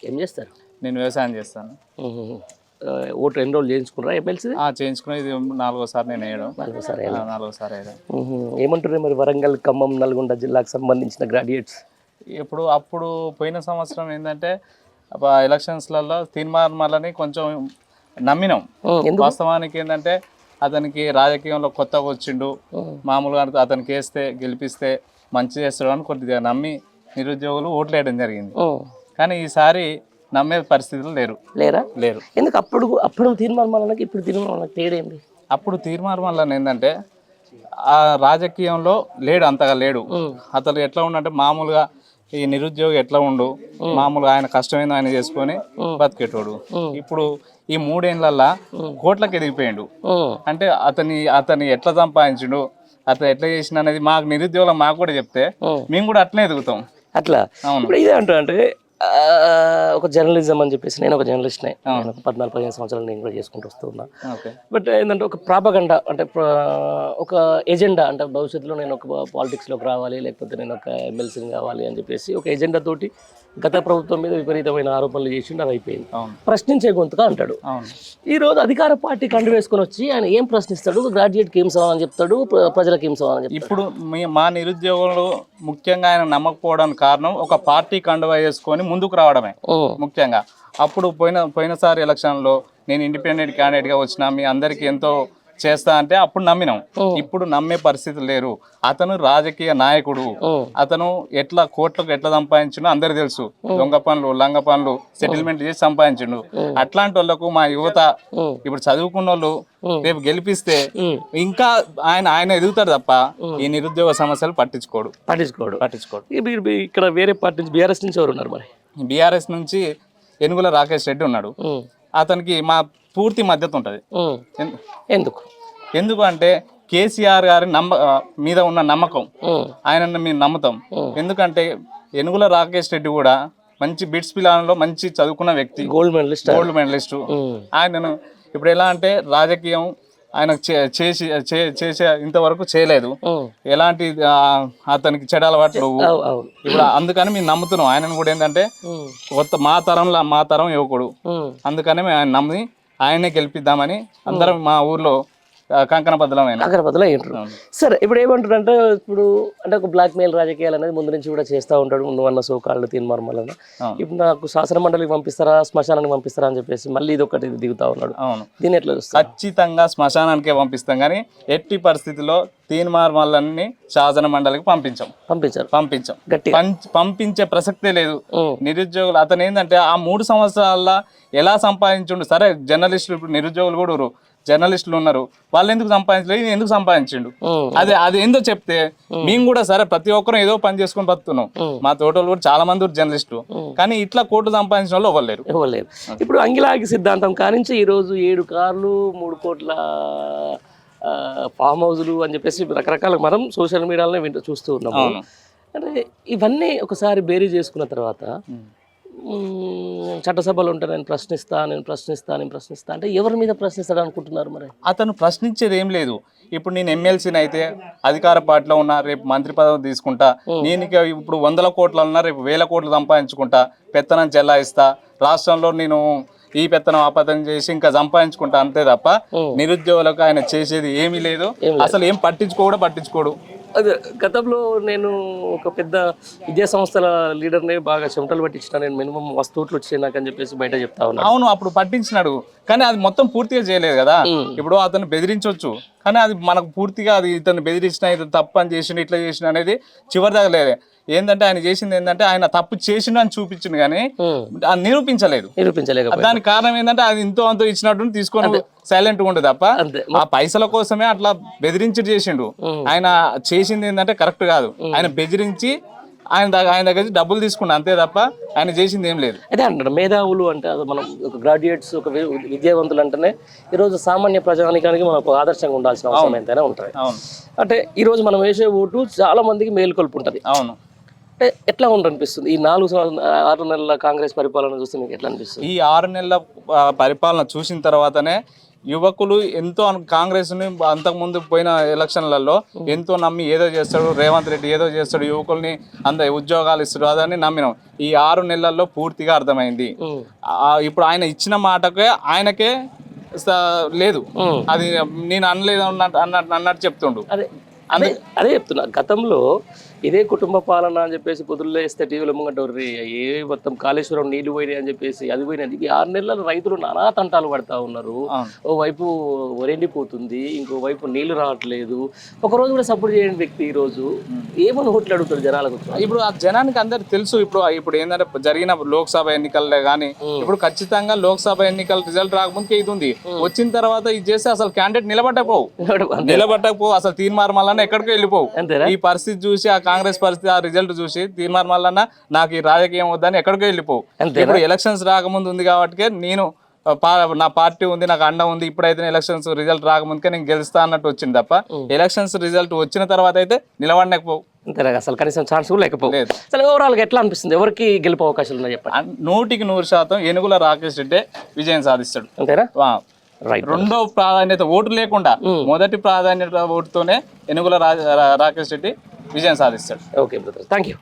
ఏం చేస్తారు? నేను వ్యవసాయం చేస్తాను. ఓటు ఎన్రోల్ చేయించుకున్నారా ఎమ్మెల్సీ? చేయించుకుని ఇది 4వసారి నేను వేయడం. 4సారి 4వసారి వేయడం. ఏమంటున్నారు మరి వరంగల్, ఖమ్మం, నల్గొండ జిల్లాకు సంబంధించిన గ్రాడ్యుయేట్స్? అప్పుడు పోయిన సంవత్సరం ఏంటంటే ఎలక్షన్స్లలో తీర్మానాలని కొంచెం నమ్మినాం. వాస్తవానికి ఏంటంటే అతనికి రాజకీయంలో కొత్తగా వచ్చిండు, మామూలుగా అతనికి వేస్తే గెలిపిస్తే మంచి చేస్తాడు అని కొద్దిగా నమ్మి నిరుద్యోగులు ఓట్లు వేయడం జరిగింది. కానీ ఈసారి నమ్మే పరిస్థితులు లేరు. ఎందుకు? అప్పుడు తీర్మానాలకి ఇప్పుడు తీర్మానాలకి తేడా ఏంటి? అప్పుడు తీర్మానం ఏంటంటే ఆ రాజకీయంలో అంతగా లేడు. అతను ఎట్లా ఉండంటే మామూలుగా ఈ నిరుద్యోగి ఎట్లా ఉండు, మామూలుగా ఆయన కష్టమైందో ఆయన చేసుకొని బతికేటోడు. ఇప్పుడు ఈ 3 ఏళ్ళల్లో కోట్లకు ఎదిగిపోయిండు. అంటే అతని ఎట్లా సంపాదించిండు, అతను ఎట్లా చేసిన అనేది మాకు నిరుద్యోగులు మాకు కూడా చెప్తే మేము కూడా అట్లనే ఎదుగుతాం. అట్లా ఇప్పుడు ఇదే అంటే ఒక జర్నలిజం అని చెప్పేసి, నేను ఒక జర్నలిస్ట్నే, 14-15 సంవత్సరాలు నేను కూడా చేసుకుంటూ వస్తున్నా. బట్ ఏంటంటే ఒక ప్రాపగండా అంటే ఒక ఎజెండా, అంటే భవిష్యత్తులో నేను ఒక పాలిటిక్స్లోకి రావాలి, లేకపోతే నేను ఒక ఎమ్మెల్సీని కావాలి అని చెప్పేసి ఒక ఎజెండా తోటి గత ప్రభుత్వం మీద విపరీతమైన ఆరోపణలు చేసిండు. అది అయిపోయింది. ప్రశ్నించే గొంతుగా అంటాడు. ఈరోజు అధికార పార్టీ కండు వేసుకొని వచ్చి ఆయన ఏం ప్రశ్నిస్తాడు? గ్రాడ్యుయేట్కి ఏం సవాలని చెప్తాడు, ప్రజలకు ఏం సవాలని చెప్తాడు? ఇప్పుడు మా నిరుద్యోగులు ముఖ్యంగా ఆయన నమ్మకపోవడానికి కారణం ఒక పార్టీ కండువా వేసుకొని ముందుకు రావడమే ముఖ్యంగా. అప్పుడు పోయినసారి ఎలక్షన్లో నేను ఇండిపెండెంట్ క్యాండిడేట్గా వచ్చినా, మీ అందరికీ ఎంతో చేస్తా అంటే అప్పుడు నమ్మినాం. ఇప్పుడు నమ్మే పరిస్థితి లేరు. అతను రాజకీయ నాయకుడు. అతను కోట్లకు ఎట్లా సంపాదించిండు అందరికి తెలుసు. దొంగ పనులు, లంగ పనులు, సెటిల్మెంట్ చేసి సంపాదించిండు. అట్లాంటి వాళ్ళకు మా యువత ఇప్పుడు చదువుకున్న వాళ్ళు రేపు గెలిపిస్తే ఇంకా ఆయన ఎదుగుతాడు తప్ప ఈ నిరుద్యోగ సమస్యలు పట్టించుకోడు. ఇక్కడ వేరే పార్టీ బీఆర్ఎస్ నుంచి ఎవరు ఉన్నారు? మరి బీఆర్ఎస్ నుంచి ఏనుగుల రాకేష్ రెడ్డి ఉన్నాడు. అతనికి మా పూర్తి మద్దతు ఉంటుంది. ఎందుకు అంటే కేసీఆర్ గారి మీద ఉన్న నమ్మకం, ఆయనను మేము నమ్ముతాం. ఎందుకంటే ఏనుగుల రాకేష్ రెడ్డి కూడా మంచి బిట్స్ పిల్లలలో మంచి చదువుకున్న వ్యక్తి, గోల్డ్ మెడలిస్టు. ఆయనను ఇప్పుడు ఎలా అంటే రాజకీయం ఆయన చేసే ఇంతవరకు చేయలేదు. ఎలాంటి అతనికి చెడు అలవాట్లు ఇప్పుడు అందుకని మేము నమ్ముతున్నాం. ఆయనను కూడా ఏంటంటే మా తరం యువకుడు, అందుకని మేము ఆయన నమ్మి ఆయనే గెలిపిద్దామని అందరం మా ఊర్లో కంకణ బద్దలమైన. సరే, ఇప్పుడు ఏమంటారు అంటే ఇప్పుడు అంటే ఒక బ్లాక్ మెయిల్ రాజకీయాలు అనేది ముందు నుంచి కూడా చేస్తూ ఉంటాడు. నువ్వన్న సోకాళ్ళు తీర్మానం ఇప్పుడు నాకు శాసన మండలికి పంపిస్తారా, శ్మశానానికి పంపిస్తారా అని చెప్పేసి మళ్ళీ ఇది ఒకటి దిగుతా ఉన్నాడు. దీన్ని ఎట్లా చూస్తారు? ఖచ్చితంగా శ్మశానానికే పంపిస్తాం, కానీ ఎట్టి పరిస్థితిలో తీర్మానాలన్నీ శాసన మండలికి పంపించే ప్రసక్తే లేదు. నిరుద్యోగులు అతను ఏంటంటే ఆ 3 సంవత్సరాల ఎలా సంపాదించుండు. సరే, జర్నలిస్టులు ఇప్పుడు నిరుద్యోగులు కూడా జర్నలిస్టులు ఉన్నారు, వాళ్ళు ఎందుకు సంపాదించలేదు, ఎందుకు సంపాదించిండు, అది ఏందో చెప్తే మేము కూడా సరే ప్రతి ఒక్కరు ఏదో పని చేసుకొని బతున్నాం. మా తోటలు కూడా చాలా మంది జర్నలిస్టు, కానీ ఇట్లా కోట్లు సంపాదించిన వాళ్ళు ఇవ్వలేరు. ఇప్పుడు అంగిలాగి సిద్ధాంతం కానించి ఈరోజు 7 కార్లు 3 కోట్ల ఫామ్ హౌజులు అని చెప్పేసి రకరకాల మనం సోషల్ మీడియాలోనే చూస్తూ ఉన్నాము. అంటే ఇవన్నీ ఒకసారి బేరీ చేసుకున్న తర్వాత చట్టసభలో ఉంటే నేను ప్రశ్నిస్తా అంటే ఎవరి మీద ప్రశ్నిస్తాడు అనుకుంటున్నారు? మరి అతను ప్రశ్నించేది ఏం లేదు. ఇప్పుడు నేను ఎమ్మెల్సీని అయితే అధికార పార్టీలో ఉన్నా, రేపు మంత్రి పదవి తీసుకుంటా, నేను ఇప్పుడు 100 కోట్లు ఉన్నా రేపు 1000 కోట్లు సంపాదించుకుంటా, పెత్తనం చెల్లాయిస్తా, రాష్ట్రంలో నేను ఈ పెత్తనం ఆ పెత్తనం చేసి ఇంకా సంపాదించుకుంటా, అంతే తప్ప నిరుద్యోగులకు ఆయన చేసేది ఏమీ లేదు. అసలు ఏం పట్టించుకోడు. అదే గతంలో నేను ఒక పెద్ద విద్యా సంస్థల లీడర్ని బాగా చెమటలు పట్టించిన, నేను మినిమం వస్తువులు వచ్చాయి నాకు అని చెప్పేసి బయట చెప్తా ఉన్నా. అవును, అప్పుడు పట్టించినాడు, కానీ అది మొత్తం పూర్తిగా చేయలేదు కదా. ఇప్పుడు అతను బెదిరించవచ్చు, కానీ అది మనకు పూర్తిగా అది ఇతను బెదిరించిన, ఇతను తప్పు అని చేసిన, ఇట్లా చేసిన అనేది చివరి దాకా లేదు. ఏంటంటే ఆయన చేసింది ఏంటంటే ఆయన తప్పు చేసిండు అని చూపించింది, కానీ నిరూపించలేదు. దానికి కారణం ఏంటంటే అది ఇంతో అంతో ఇచ్చినట్టు తీసుకొని సైలెంట్ గా ఉండే తప్ప ఆ పైసల కోసమే అట్లా బెదిరించి చేసిండు. ఆయన చేసింది ఏంటంటే కరెక్ట్ కాదు. ఆయన బెదిరించి ఆయన దగ్గర డబ్బులు తీసుకున్నా, అంతే తప్ప ఆయన చేసింది ఏం లేదు. అదే అంటారు మేధావులు అంటే మనం ఒక గ్రాడ్యుయేట్స్, ఒక విద్యావంతులు అంటేనే ఈరోజు సామాన్య ప్రజానికానికి మనకు ఆదర్శంగా ఉండాల్సిన అవసరం ఎంతైనా ఉంటుంది. అంటే ఈరోజు మనం వేసే ఓటు చాలా మందికి మేలుకొల్పు ఉంటుంది. అవును. అంటే ఎట్లా అనిపిస్తుంది ఈ 6 నెలల కాంగ్రెస్ పరిపాలన చూస్తే మీకు ఎట్లా అనిపిస్తుంది? ఈ 6 నెలల పరిపాలన చూసిన తర్వాతనే యువకులు ఎంతో కాంగ్రెస్ ని అంతకుముందు పోయిన ఎలక్షన్లలో ఎంతో నమ్మి ఏదో చేస్తాడు రేవంత్ రెడ్డి ఏదో చేస్తాడు యువకుల్ని ఉద్యోగాలు ఇస్తాడు అదని నమ్మినాం. ఈ 6 నెలల్లో పూర్తిగా అర్థమైంది. ఇప్పుడు ఆయన ఇచ్చిన మాటకే ఆయనకే లేదు, అది నేను అనలేదు అన్నట్టు చెప్తుండు. అదే చెప్తున్నా. గతంలో ఇదే కుటుంబ పాలన అని చెప్పేసి పొద్దుల్లో వేస్తే టీవీలో ముంగట ఏ మొత్తం కాళేశ్వరం నీళ్లు పోయినాయి అని చెప్పేసి అది పోయినది. ఈ 6 నెలలు రైతులు నానా తంటాలు పడతా ఉన్నారు. ఓవైపు వరెండిపోతుంది, ఇంకోవైపు నీళ్లు రావట్లేదు. ఒకరోజు కూడా సపోర్ట్ చేయని వ్యక్తి ఈ రోజు ఏమని ఓట్లు అడుగుతాడు జనాలకు? ఇప్పుడు ఆ జనానికి అందరికి తెలుసు. ఇప్పుడు ఏంటంటే జరిగిన లోక్సభ ఎన్నికల్లో కానీ ఇప్పుడు ఖచ్చితంగా లోక్సభ ఎన్నికల రిజల్ట్ రాకముందుకే ఇది ఉంది. వచ్చిన తర్వాత ఇది చేస్తే అసలు క్యాండిడేట్ నిలబట్టకపోవు అసలు తీర్మానం వల్ల ఎక్కడికి వెళ్ళిపోవు. ఈ పరిస్థితి చూసి ఆ కాంగ్రెస్ పరిస్థితి ఆ రిజల్ట్ చూసి తీర్మానం వల్ల నాకు ఈ రాజకీయం వద్దని ఎక్కడికో వెళ్ళిపోవు. ఇప్పుడు ఎలక్షన్స్ రాకముందు ఉంది కాబట్టి నేను నా పార్టీ ఉంది, నాకు అండ ఉంది, ఇప్పుడైతే ఎలక్షన్స్ రిజల్ట్ రాకముందుకే నేను గెలుస్తా అన్నట్టు వచ్చింది తప్ప ఎలక్షన్స్ రిజల్ట్ వచ్చిన తర్వాత అయితే నిలబడలేకపోవు. అంతేనా? అసలు కనీసం ఛాన్స్ కూడా లేకపోలేదు. అసలు ఓవరాల్ గా ఎట్లా అనిపిస్తుంది? ఎవరికి గెలుపు అవకాశాలు ఉన్నాయి చెప్పండి? 100% ఏనుగుల రాకేష్ రెడ్డి విజయం సాధిస్తాడు. అంతేనా? రెండో ప్రాధాన్యత ఓటు లేకుండా మొదటి ప్రాధాన్యత ఓటుతోనే ఏనుగుల రాకేష్ రెడ్డి విజయం సాధిస్తాడు. Okay brother, thank you.